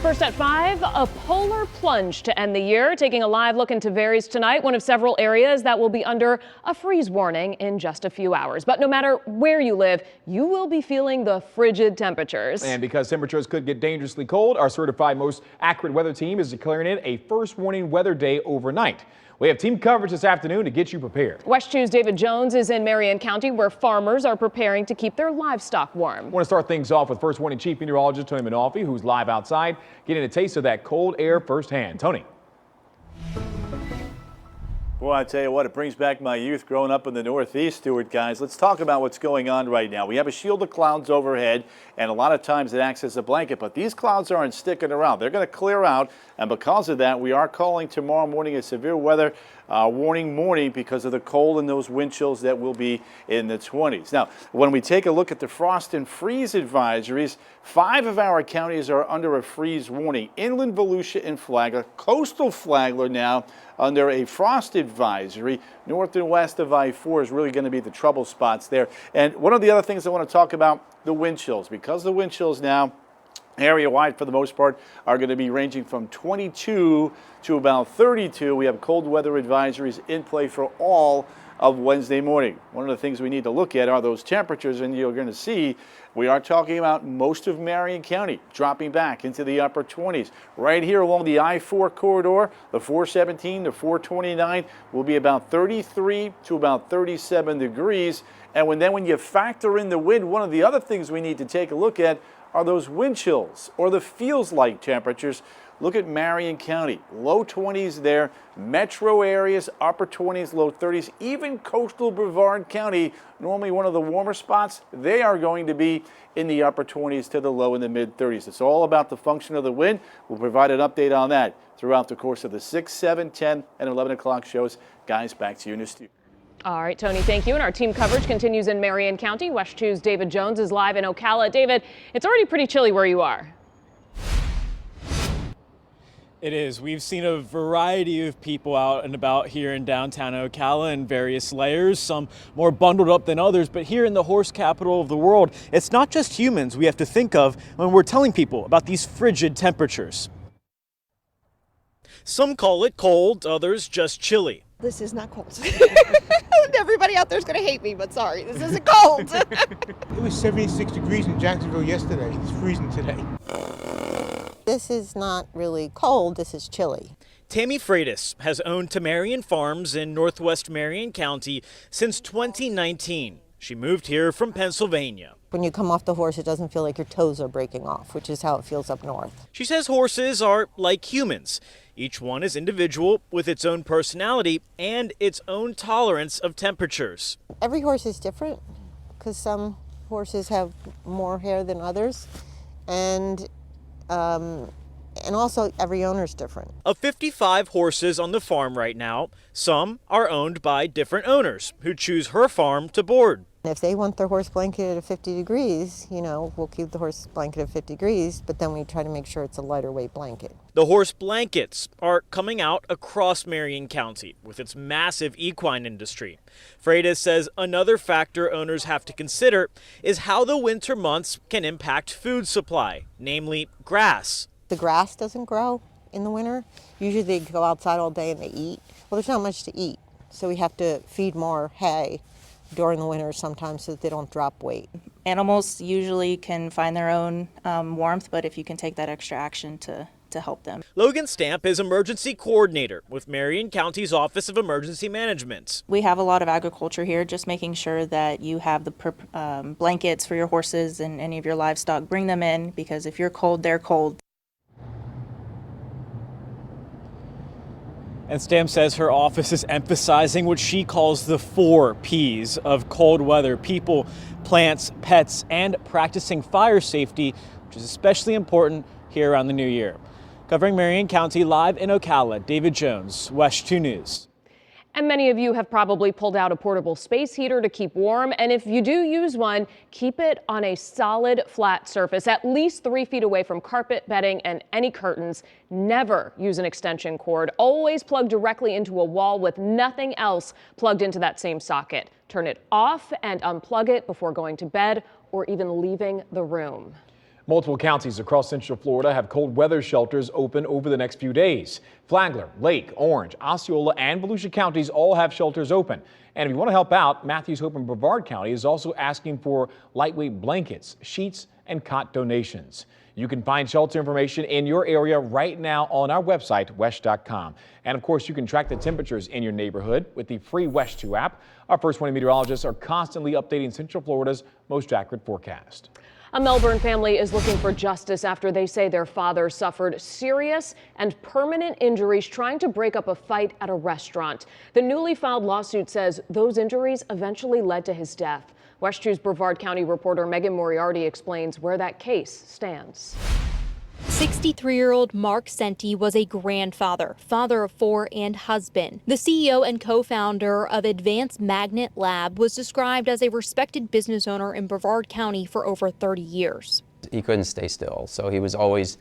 First at 5, a polar plunge to end the year. Taking a live look into Varies tonight, one of several areas that will be under a freeze warning in just a few hours. But no matter where you live, you will be feeling the frigid temperatures. And because temperatures could get dangerously cold, our certified most accurate weather team is declaring it a first warning weather day overnight. We have team coverage this afternoon to get you prepared. West 2's David Jones is in Marion County, where farmers are preparing to keep their livestock warm. I want to start things off with first warning chief meteorologist Tony Manalfi, who's live outside, getting a taste of that cold air firsthand. Tony. Well, I tell you what, it brings back my youth growing up in the Northeast, Stuart, guys. Let's talk about what's going on right now. We have a shield of clouds overhead, and a lot of times it acts as a blanket, but these clouds aren't sticking around. They're going to clear out, and because of that, we are calling tomorrow morning a severe weather warning morning because of the cold and those wind chills that will be in the 20s. Now, when we take a look at the frost and freeze advisories, 5 of our counties are under a freeze warning. Inland, Volusia, and Flagler. Coastal Flagler now under a frost advisory. North and west of I-4 is really going to be the trouble spots there. And one of the other things I want to talk about, the wind chills. Because the wind chills now area-wide, for the most part, are going to be ranging from 22 to about 32. We have cold weather advisories in play for all of Wednesday morning. One of the things we need to look at are those temperatures, and you're going to see we are talking about most of Marion County dropping back into the upper 20s. Right here along the I-4 corridor, the 417 to 429 will be about 33 to about 37 degrees. And when you factor in the wind, one of the other things we need to take a look at are those wind chills or the feels-like temperatures. Look at Marion County, low 20s there, metro areas, upper 20s, low 30s, even coastal Brevard County, normally one of the warmer spots, they are going to be in the upper 20s to the low in the mid 30s. It's all about the function of the wind. We'll provide an update on that throughout the course of the 6, 7, 10, and 11 o'clock shows. Guys, back to you in the studio. All right, Tony, thank you. And our team coverage continues in Marion County. West 2's David Jones is live in Ocala. David, it's already pretty chilly where you are. It is. We've seen a variety of people out and about here in downtown Ocala in various layers, some more bundled up than others. But here in the horse capital of the world, it's not just humans we have to think of when we're telling people about these frigid temperatures. Some call it cold, others just chilly. This is not cold. Everybody out there is going to hate me, but sorry, this isn't cold. It was 76 degrees in Jacksonville yesterday. It's freezing today. This is not really cold, this is chilly. Tammy Freitas has owned Tamarian Farms in northwest Marion County since 2019. She moved here from Pennsylvania. When you come off the horse, it doesn't feel like your toes are breaking off, which is how it feels up north. She says horses are like humans. Each one is individual with its own personality and its own tolerance of temperatures. Every horse is different because some horses have more hair than others, and also every owner is different. Of 55 horses on the farm right now, some are owned by different owners who choose her farm to board. If they want their horse blanketed at 50 degrees, we'll keep the horse blanketed at 50 degrees, but then we try to make sure it's a lighter weight blanket. The horse blankets are coming out across Marion County with its massive equine industry. Freitas says another factor owners have to consider is how the winter months can impact food supply, namely grass. The grass doesn't grow in the winter. Usually they go outside all day and they eat. Well, there's not much to eat, so we have to feed more hay during the winter sometimes so that they don't drop weight. Animals usually can find their own warmth, but if you can take that extra action to help them. Logan Stamp is emergency coordinator with Marion County's Office of Emergency Management. We have a lot of agriculture here, just making sure that you have the blankets for your horses and any of your livestock. Bring them in, because if you're cold, they're cold. And Stamp says her office is emphasizing what she calls the 4 Ps of cold weather: people, plants, pets, and practicing fire safety, which is especially important here around the new year. Covering Marion County, live in Ocala, David Jones, West 2 News. And many of you have probably pulled out a portable space heater to keep warm. And if you do use one, keep it on a solid, flat surface, at least 3 feet away from carpet, bedding, and any curtains. Never use an extension cord. Always plug directly into a wall with nothing else plugged into that same socket. Turn it off and unplug it before going to bed or even leaving the room. Multiple counties across Central Florida have cold weather shelters open over the next few days. Flagler, Lake, Orange, Osceola, and Volusia counties all have shelters open. And if you want to help out, Matthews Hope and Brevard County is also asking for lightweight blankets, sheets, and cot donations. You can find shelter information in your area right now on our website, wesh.com. And of course, you can track the temperatures in your neighborhood with the free WESH 2 app. Our First Warning meteorologists are constantly updating Central Florida's most accurate forecast. A Melbourne family is looking for justice after they say their father suffered serious and permanent injuries trying to break up a fight at a restaurant. The newly filed lawsuit says those injuries eventually led to his death. WESH 2's Brevard County reporter Megan Moriarty explains where that case stands. 63-year-old Mark Senti was a grandfather, father of 4, and husband. The CEO and co-founder of Advanced Magnet Lab was described as a respected business owner in Brevard County for over 30 years. He couldn't stay still, so he was always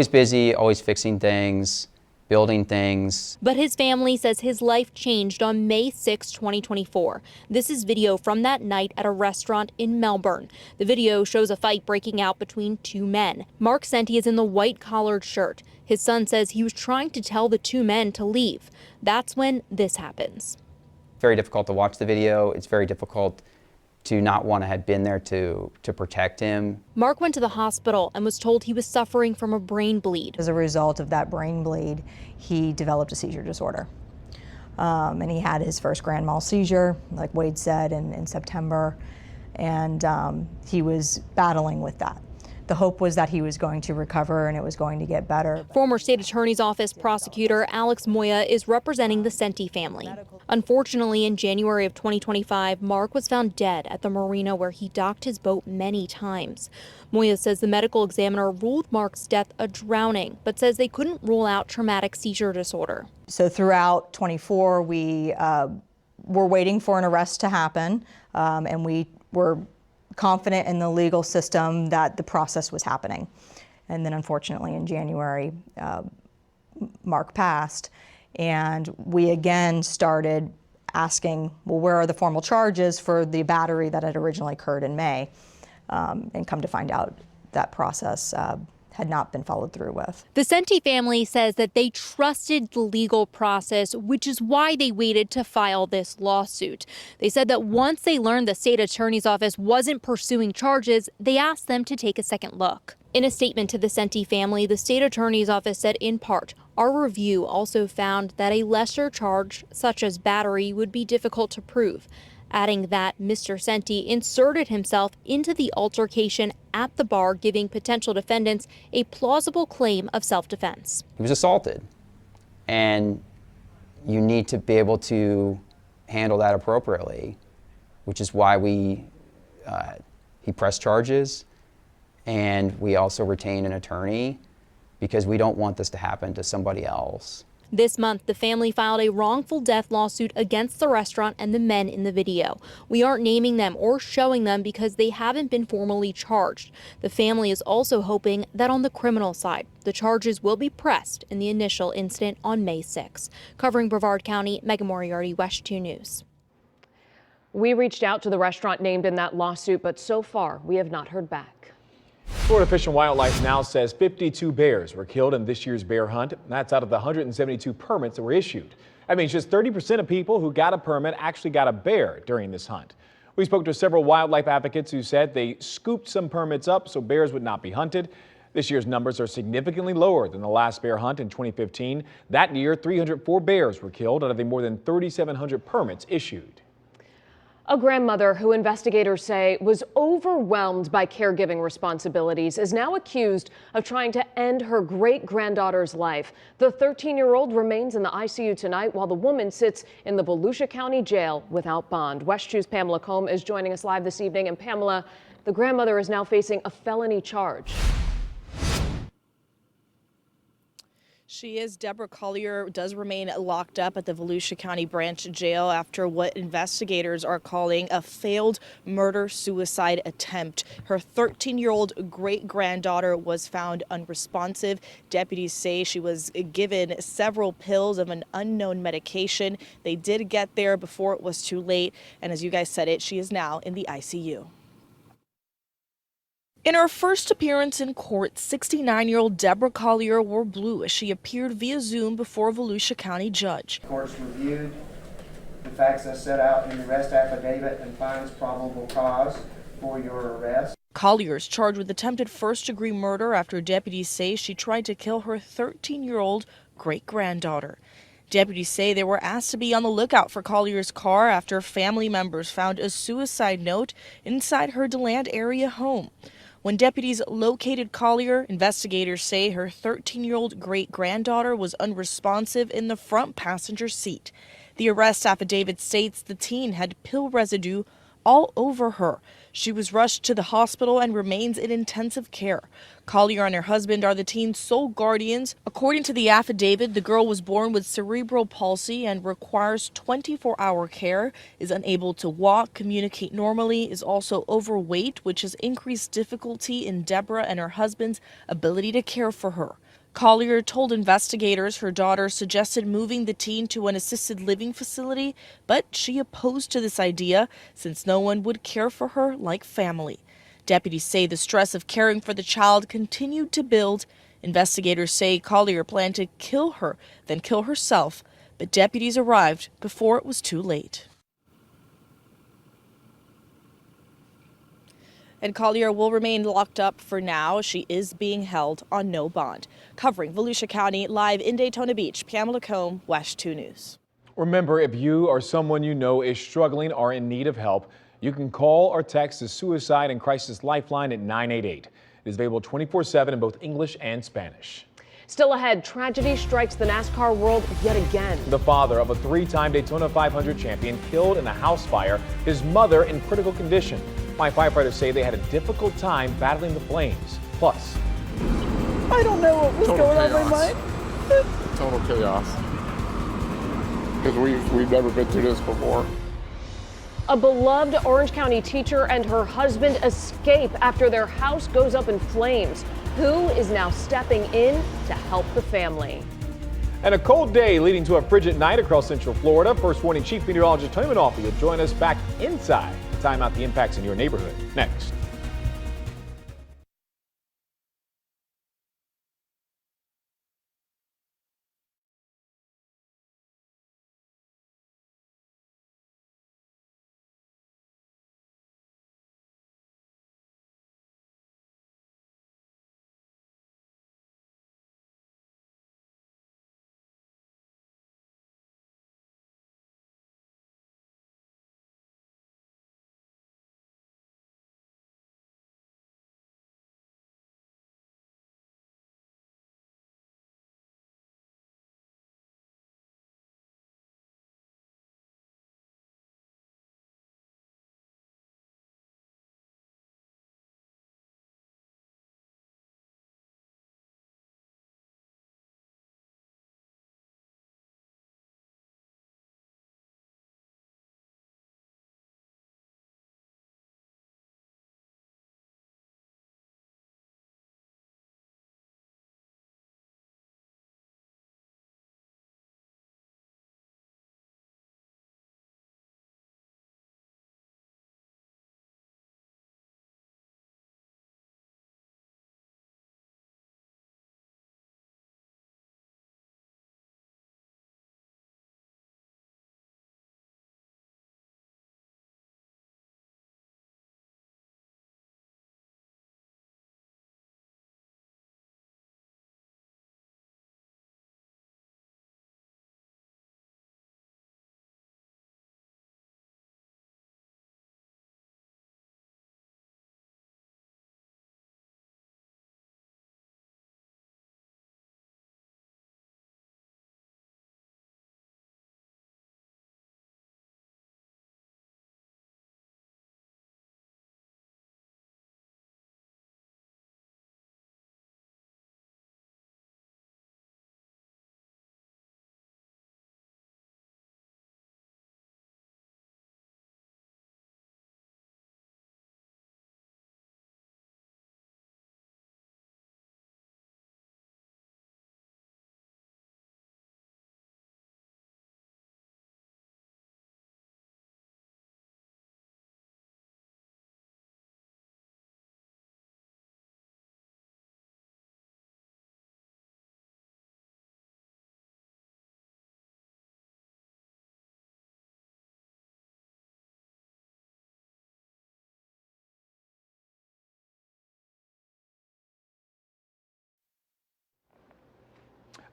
busy, always fixing things, building things. But his family says his life changed on May 6, 2024. This is video from that night at a restaurant in Melbourne. The video shows a fight breaking out between two men. Mark Senti is in the white collared shirt. His son says he was trying to tell the two men to leave. That's when this happens. Very difficult to watch the video. It's very difficult to not want to have been there to protect him. Mark went to the hospital and was told he was suffering from a brain bleed. As a result of that brain bleed, he developed a seizure disorder. And he had his first grand mal seizure, like Wade said, in September. And he was battling with that. The hope was that he was going to recover and it was going to get better. Former state attorney's office prosecutor Alex Moya is representing the Senti family. Unfortunately, in January of 2025, Mark was found dead at the marina where he docked his boat many times. Moya says the medical examiner ruled Mark's death a drowning, but says they couldn't rule out traumatic seizure disorder. So throughout 24, we were waiting for an arrest to happen, and we were confident in the legal system that the process was happening. And then unfortunately in January, Mark passed, and we again started asking, well, where are the formal charges for the battery that had originally occurred in May? And come to find out that process had not been followed through with. The Senti family says that they trusted the legal process, which is why they waited to file this lawsuit. They said that once they learned the state attorney's office wasn't pursuing charges, they asked them to take a second look. In a statement to the Senti family, the state attorney's office said in part, "Our review also found that a lesser charge, such as battery, would be difficult to prove," adding that Mr. Senti inserted himself into the altercation at the bar, giving potential defendants a plausible claim of self-defense. He was assaulted, and you need to be able to handle that appropriately, which is why he pressed charges, and we also retain an attorney, because we don't want this to happen to somebody else. This month, the family filed a wrongful death lawsuit against the restaurant and the men in the video. We aren't naming them or showing them because they haven't been formally charged. The family is also hoping that on the criminal side, the charges will be pressed in the initial incident on May 6. Covering Brevard County, Megan Moriarty, WESH 2 News. We reached out to the restaurant named in that lawsuit, but so far we have not heard back. Florida Fish and Wildlife now says 52 bears were killed in this year's bear hunt. That's out of the 172 permits that were issued. That means just 30% of people who got a permit actually got a bear during this hunt. We spoke to several wildlife advocates who said they scooped some permits up so bears would not be hunted. This year's numbers are significantly lower than the last bear hunt in 2015. That year, 304 bears were killed out of the more than 3,700 permits issued. A grandmother who investigators say was overwhelmed by caregiving responsibilities is now accused of trying to end her great-granddaughter's life. The 13-year-old remains in the ICU tonight while the woman sits in the Volusia County Jail without bond. WESH 2's Pamela Combe is joining us live this evening. And Pamela, the grandmother is now facing a felony charge. She is. Deborah Collier does remain locked up at the Volusia County Branch Jail after what investigators are calling a failed murder-suicide attempt. Her 13-year-old great-granddaughter was found unresponsive. Deputies say she was given several pills of an unknown medication. They did get there before it was too late, and as you guys said it, she is now in the ICU. In her first appearance in court, 69-year-old Deborah Collier wore blue as she appeared via Zoom before a Volusia County judge. Court's reviewed the facts as set out in the arrest affidavit and finds probable cause for your arrest. Collier is charged with attempted first-degree murder after deputies say she tried to kill her 13-year-old great-granddaughter. Deputies say they were asked to be on the lookout for Collier's car after family members found a suicide note inside her DeLand area home. When deputies located Collier, investigators say her 13-year-old great-granddaughter was unresponsive in the front passenger seat. The arrest affidavit states the teen had pill residue all over her. She was rushed to the hospital and remains in intensive care. Collier and her husband are the teen's sole guardians. According to the affidavit, the girl was born with cerebral palsy and requires 24-hour care, is unable to walk, communicate normally, is also overweight, which has increased difficulty in Deborah and her husband's ability to care for her. Collier told investigators her daughter suggested moving the teen to an assisted living facility, but she opposed to this idea since no one would care for her like family. Deputies say the stress of caring for the child continued to build. Investigators say Collier planned to kill her, then kill herself, but deputies arrived before it was too late. And Collier will remain locked up for now. She is being held on no bond. Covering Volusia County, live in Daytona Beach, Pamela Combe, WESH 2 News. Remember, if you or someone you know is struggling or in need of help, you can call or text the Suicide and Crisis Lifeline at 988. It is available 24/7 in both English and Spanish. Still ahead, tragedy strikes the NASCAR world yet again. The father of a 3-time Daytona 500 champion killed in a house fire, his mother in critical condition. My firefighters say they had a difficult time battling the flames. Plus, I don't know what was going on in my mind. Total chaos. Because we've never been through this before. A beloved Orange County teacher and her husband escape after their house goes up in flames. Who is now stepping in to help the family? and a cold day leading to a frigid night across Central Florida. First Warning Chief Meteorologist Tony Manolfi will join us back inside to time out the impacts in your neighborhood next.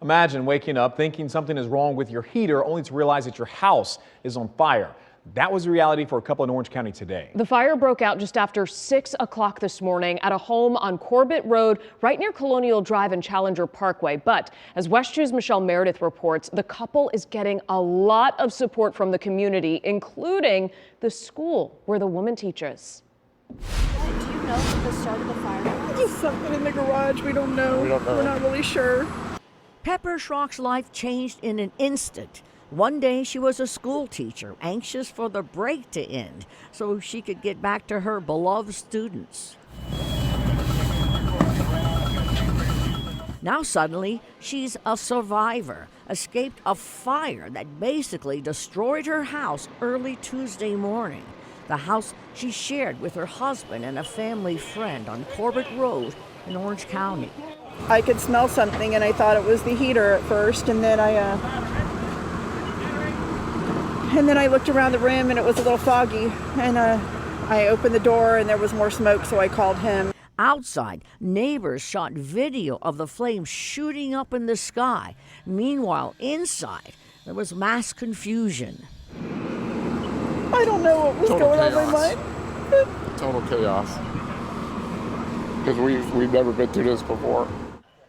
Imagine waking up thinking something is wrong with your heater only to realize that your house is on fire. That was the reality for a couple in Orange County today. The fire broke out just after 6 o'clock this morning at a home on Corbett Road, right near Colonial Drive and Challenger Parkway. But as West 2's Michelle Meredith reports, the couple is getting a lot of support from the community, including the school where the woman teaches. Do you know what the start of the fire was? Just something in the garage. We don't know. We're not really sure. Pepper Schrock's life changed in an instant. One day she was a school teacher, anxious for the break to end so she could get back to her beloved students. Now suddenly, she's a survivor, escaped a fire that basically destroyed her house early Tuesday morning. The house she shared with her husband and a family friend on Corbett Road in Orange County. I could smell something, and I thought it was the heater at first, and then I looked around the room, and it was a little foggy, and I opened the door, and there was more smoke, so I called him. Outside, neighbors shot video of the flames shooting up in the sky. Meanwhile, inside, there was mass confusion. I don't know what was going on in my mind. Total chaos. Because we've never been through this before.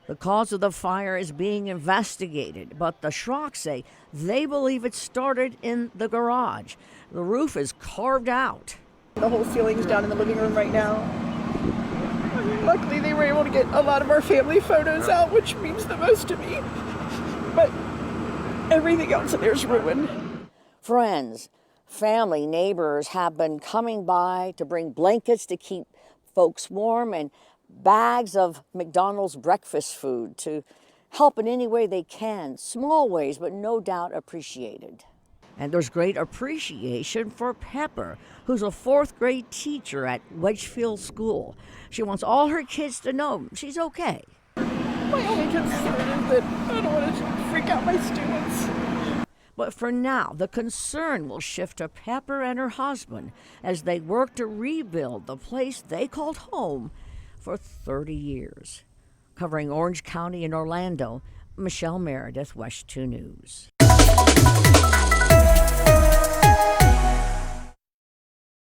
The cause of the fire is being investigated, but the Schrocks say they believe it started in the garage. The roof is carved out. The whole ceiling's down in the living room right now. Luckily, they were able to get a lot of our family photos out, which means the most to me. But everything else in there's ruined. Friends, family, neighbors have been coming by to bring blankets to keep folks warm and bags of McDonald's breakfast food to help in any way they can. Small ways, but no doubt appreciated. And there's great appreciation for Pepper, who's a 4th grade teacher at Wedgefield School. She wants all her kids to know she's okay. My only concern is that I don't want to freak out my students. But for now, the concern will shift to Pepper and her husband as they work to rebuild the place they called home for 30 years. Covering Orange County and Orlando, Michelle Meredith, West 2 News.